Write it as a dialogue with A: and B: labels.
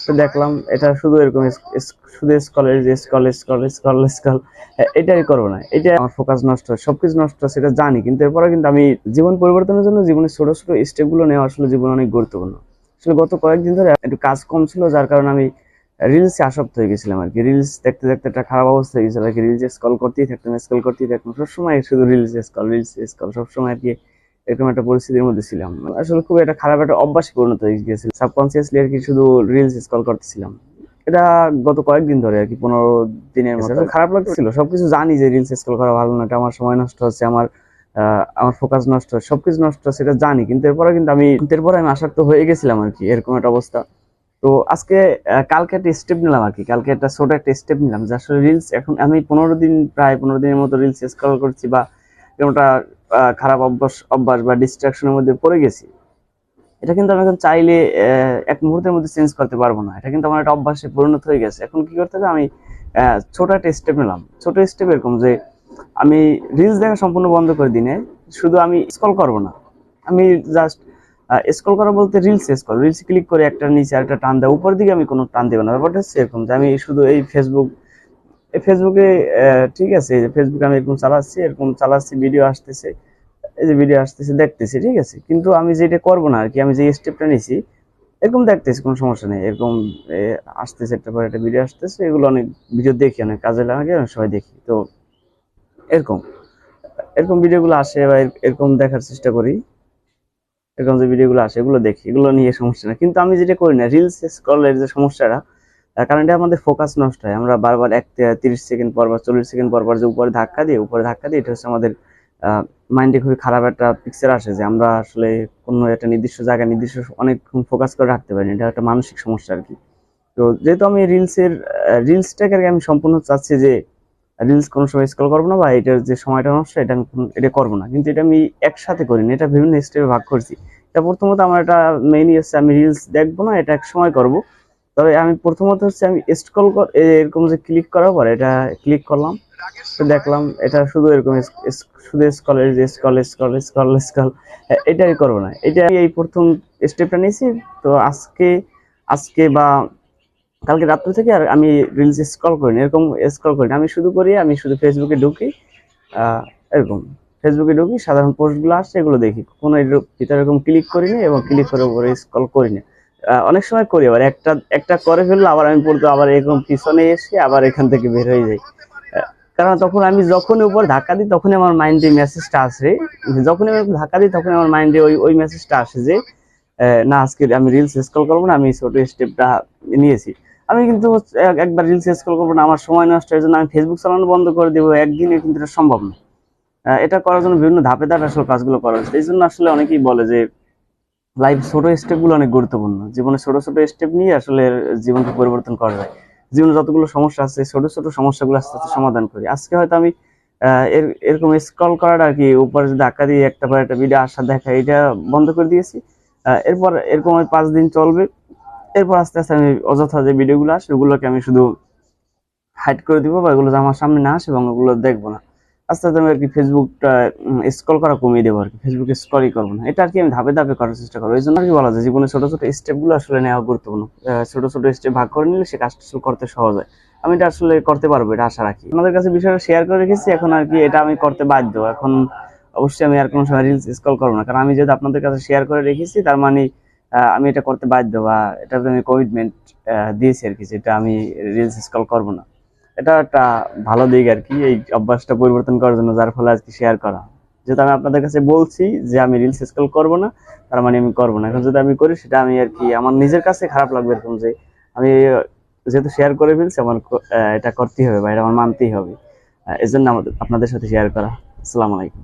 A: তো দেখলাম এটা শুধু এরকম শুধু স্কলের যে স্কল স্কল স্কল স্কল এটাই করবো না, এটা আমার ফোকাস নষ্ট হয়, সবকিছু নষ্ট হয় সেটা জানি, কিন্তু এরপরে কিন্তু আমি জীবন পরিবর্তনের জন্য জীবনের ছোট ছোট স্টেপ গুলো নেওয়া আসলে জীবন অনেক গুরুত্বপূর্ণ। আসলে গত কয়েকদিন ধরে একটু কাজ কম ছিল, যার কারণে আমি রিলসে আসক্ত হয়ে গেছিলাম আর কি। রিলস দেখতে দেখতে একটা খারাপ অবস্থা হয়ে গেছিল আর কি। রিলস স্ক্রল করতেই থাকতাম সবসময়, শুধু রিলস স্ক্রল সবসময় আর কি। এরকম একটা পরিস্থিতির মধ্যে ছিলাম, আসলে খুব একটা খারাপ একটা অভ্যাসে পরিণত হয়ে গেছিল। সাবকনসিয়াসলি আর কি শুধু রিলস স্ক্রল করতেছিলাম। এটা গত কয়েকদিন ধরে আর কি, 15 দিনের মতো খারাপ লাগছিল। সবকিছু জানি যে রিলস স্ক্রল করা ভালো না, এটা আমার সময় নষ্ট হচ্ছে, আমার ফোকাস নষ্ট হচ্ছে, সবকিছু নষ্ট হচ্ছে সেটা জানি, কিন্তু এরপরে আমি আসক্ত হয়ে গেছিলাম আর কি, এরকম একটা অবস্থা। তো আজকে কালকে একটা স্টেপ নিলাম আর কি, কালকে একটা ছোট একটা স্টেপ নিলাম যে আসলে রিলস, এখন আমি প্রায় 15 দিনের মতো রিলস স্ক্রল করছি, বা এরকম একটা খারাপ অভ্যাস বা ডিস্ট্রাকশনের মধ্যে পড়ে গেছি। এটা কিন্তু আমি এখন চাইলে এক মুহূর্তের মধ্যে চেঞ্জ করতে পারবো না, এটা কিন্তু আমার একটা অভ্যাসে পরিণত হয়ে গেছে। এখন কি করতে হবে, আমি ছোট একটা স্টেপ নিলাম। ছোট স্টেপ এরকম যে আমি রিলস দেখা সম্পূর্ণ বন্ধ করে দিনে, শুধু আমি স্ক্রল করবো না। আমি জাস্ট স্ক্রল করা বলতে রিলস ক্লিক করে একটা নিচে আরেকটা টান দেওয়া, উপর দিকে আমি কোনো টান দেবো না। ব্যাপারটা হচ্ছে এরকম যে আমি শুধু ফেসবুকে ঠিক আছে, এই যে ফেসবুকে আমি এরকম চালাচ্ছি, ভিডিও আসতেছে, এই যে ভিডিও আসতেছে দেখতেছি, ঠিক আছে, কিন্তু আমি যেটা করবো না আর কি, আমি যে স্টেপটা নিছি এরকম দেখতেছি, কোনো সমস্যা নেই। এরকম আসতেছে, একটা পর একটা ভিডিও আসতেছে, এগুলো অনেক ভিডিও দেখি, অনেক কাজে লাগে, অনেক সময় দেখি। তো এরকম এরকম ভিডিওগুলো আসে বা এরকম দেখার চেষ্টা করি। এরকম যে ভিডিওগুলো আসে এগুলো দেখি, এগুলো নিয়ে সমস্যা না। কিন্তু আমি যেটা করি না, রিলস স্ক্রলের যে সমস্যাটা, কারণ এটা আমাদের ফোকাস নষ্ট হয়। আমরা বারবার 30 সেকেন্ড পর বা 40 সেকেন্ড পর যে উপরে ধাক্কা দিই, এটা হচ্ছে আমাদের মাইন্ডে খুবই খারাপ একটা পিকচার আসে যে আমরা আসলে কোনো একটা নির্দিষ্ট জায়গায় অনেকক্ষণ ফোকাস করে রাখতে পারি। এটা একটা মানসিক সমস্যা আর কি। তো যেহেতু আমি রিলসটাকে আমি সম্পূর্ণ চাচ্ছি যে রিলস কোনো সময় স্ক্রল করবো না, বা এটার যে সময়টা নষ্ট এটা আমি এটা করবো না, কিন্তু এটা আমি একসাথে করিনি, এটা বিভিন্ন স্টেপে ভাগ করছি। এটা প্রথমত আমার এটা মেইনই হচ্ছে আমি রিলস দেখবো না, এটা এক সময় করবো। তবে আমি প্রথমত হচ্ছে আমি এরকম যে ক্লিক করার পর এটা ক্লিক করলাম, তো দেখলাম এটা শুধু এরকম শুধু স্ক্রল এটাই করবো না, এটা আমি এই প্রথম স্টেপটা নিয়েছি। তো আজকে বা কালকে রাত্র থেকে আর আমি রিলস স্ক্রল করিনি, এরকম স্ক্রল করিনি। আমি শুধু ফেসবুকে ঢুকি, এরকম ফেসবুকে ঢুকি, সাধারণ পোস্টগুলো আসছে এগুলো দেখি, কোনো এর ভিতরে এরকম ক্লিক করিনি এবং ক্লিক করে উপরে স্ক্রল করিনি। অনেক সময় করি, আবার একটা একটা করে ফেললে আবার আমি পড়তে আবার এরকম পিছনে এসে আবার এখান থেকে বের হয়ে যাই। কারণ তখন আমি যখনই উপর ধাক্কা দিই তখনই আমার মাইন্ডে মেসেজটা আসে, যখনই আমি ধাক্কা দিই তখনই আমার মাইন্ডে ওই মেসেজটা আসে যে না, আজকে আমি রিলস স্ক্রল করবো না, আমি ছোট স্টেপটা নিয়েছি। আমি কিন্তু একবার রিলস স্ক্রল করবো না, আমার সময় নষ্ট হয়ে জন্য আমি ফেসবুক চালানো বন্ধ করে দেবো একদিনে, কিন্তু এটা সম্ভব না। এটা করার জন্য বিভিন্ন ধাপে ধাপে আসলে কাজগুলো করা উচিত। এই জন্য আসলে অনেকেই বলে যে লাইফ ছোট স্টেপ গুলো অনেক গুরুত্বপূর্ণ, জীবনে ছোট ছোট স্টেপ নিয়ে আসলে জীবনকে পরিবর্তন করা যায়। জীবনে যতগুলো সমস্যা আছে, ছোট ছোট সমস্যাগুলো আস্তে আস্তে সমাধান করি। আজকে হয়তো আমি এরকম স্ক্রল করাটা আর কি, উপরে যদি ধাক্কা দিয়ে একটা পর একটা ভিডিও আসা দেখা, এটা বন্ধ করে দিয়েছি। এরপর এরকম 5 দিন চলবে, এরপর আস্তে আস্তে আমি অযথা যে ভিডিওগুলো আসে ওগুলোকে আমি শুধু হাইড করে দিব, বা এগুলো আমার সামনে না আসে এবং ওগুলো দেখবো না। আস্তে আস্তে আমি আর কি ফেসবুকটা স্ক্রল করা কমিয়ে দেবো আর কি, ফেসবুকে স্ক্রলই করবো না। এটা আর কি আমি ধাপে ধাপে করার চেষ্টা করবো। এই জন্য আর কি বলা যায় জীবনে ছোট ছোট স্টেপ গুলো আসলে নেওয়া গুরুত্বপূর্ণ। ছোট ছোট স্টেপ ভাগ করে নিলে সে কাজটা আসলে করতে সহজ হয়। আমি এটা আসলে করতে পারবো, এটা আশা রাখি। আপনাদের কাছে বিষয়টা শেয়ার করে রেখেছি, এখন আর কি এটা আমি করতে বাধ্য। এখন অবশ্যই আমি আর কোনো সময় রিলস স্ক্রল করবো না, কারণ আমি যেহেতু আপনাদের কাছে শেয়ার করে রেখেছি, তার মানে আমি এটা করতে বাধ্য, বা এটাতে আমি কমিটমেন্ট দিয়েছি আর কি, যেটা আমি রিলস স্ক্রল করবো না। এটা একটা ভালো দিক আর কি, এই অভ্যাসটা পরিবর্তন করার জন্য, যার ফলে আজকে শেয়ার করা। যেহেতু আমি আপনাদের কাছে বলছি যে আমি রিলস স্ক্রল করবো না, তার মানে আমি করবো না। এখন যদি আমি করি সেটা আমি আর কি আমার নিজের কাছে খারাপ লাগবে, এরকম যে আমি যেহেতু শেয়ার করে ফেলছি, আমার এটা করতেই হবে বা এটা আমার মানতেই হবে। এজন্য আপনাদের সাথে শেয়ার করা। আসসালামু আলাইকুম।